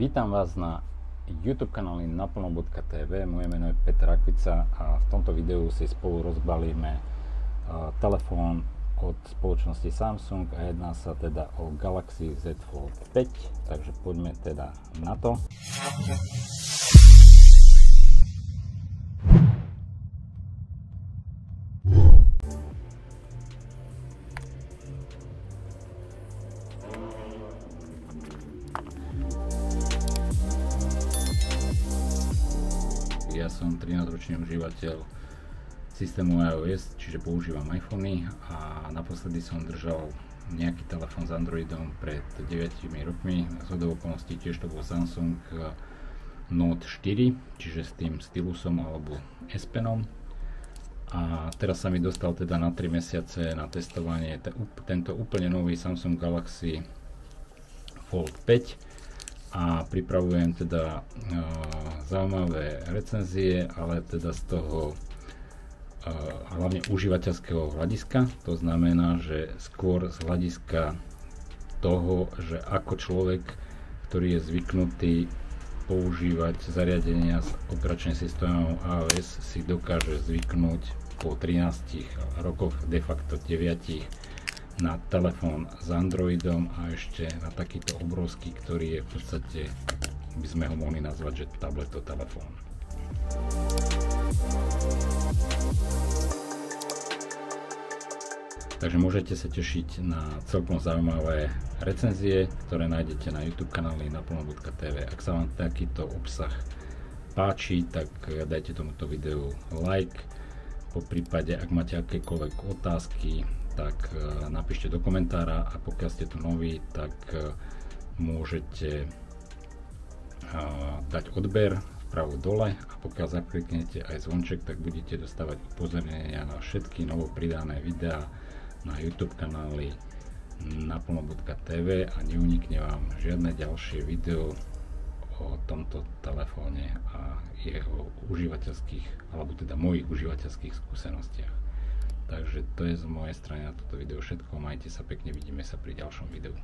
Vítam vás na YouTube kanáli naplno.tv. Moje meno je Peter Rakvica a v tomto videu si spolu rozbalíme telefón od spoločnosti Samsung a jedná sa teda o Galaxy Z Fold 5, takže poďme teda na to. Ja som 13-ročný užívateľ systému iOS, čiže používam iPhony a naposledy som držal nejaký telefón s Androidom pred 9 rokmi. Zhodou okolností tiež to bol Samsung Note 4, čiže s tým stylusom alebo S Penom. A teraz sa mi dostal teda na 3 mesiace na testovanie tento úplne nový Samsung Galaxy Fold 5. A pripravujem teda zaujímavé recenzie, ale teda z toho hlavne užívateľského hľadiska. To znamená, že skôr z hľadiska toho, že ako človek, ktorý je zvyknutý používať zariadenia s operačným systémom iOS, si dokáže zvyknúť po 13 rokoch, de facto 9, na telefón s Androidom a ešte na takýto obrovský, ktorý je v podstate, by sme ho mohli nazvať, že tableto telefón. Takže môžete sa tešiť na celkom zaujímavé recenzie, ktoré nájdete na YouTube kanáli naplno.tv. Ak sa vám takýto obsah páči, tak dajte tomuto videu like. Po prípade, ak máte akékoľvek otázky, tak napíšte do komentára a pokiaľ ste tu noví, tak môžete dať odber vpravo dole a pokiaľ zakliknete aj zvonček, tak budete dostávať upozornenia na všetky novo pridané videá na YouTube kanáli naplno.tv a neunikne vám žiadne ďalšie video o tomto telefóne a jeho užívateľských, alebo teda mojich užívateľských skúsenostiach. Takže to je z mojej strany na toto video všetko. Majte sa pekne, vidíme sa pri ďalšom videu.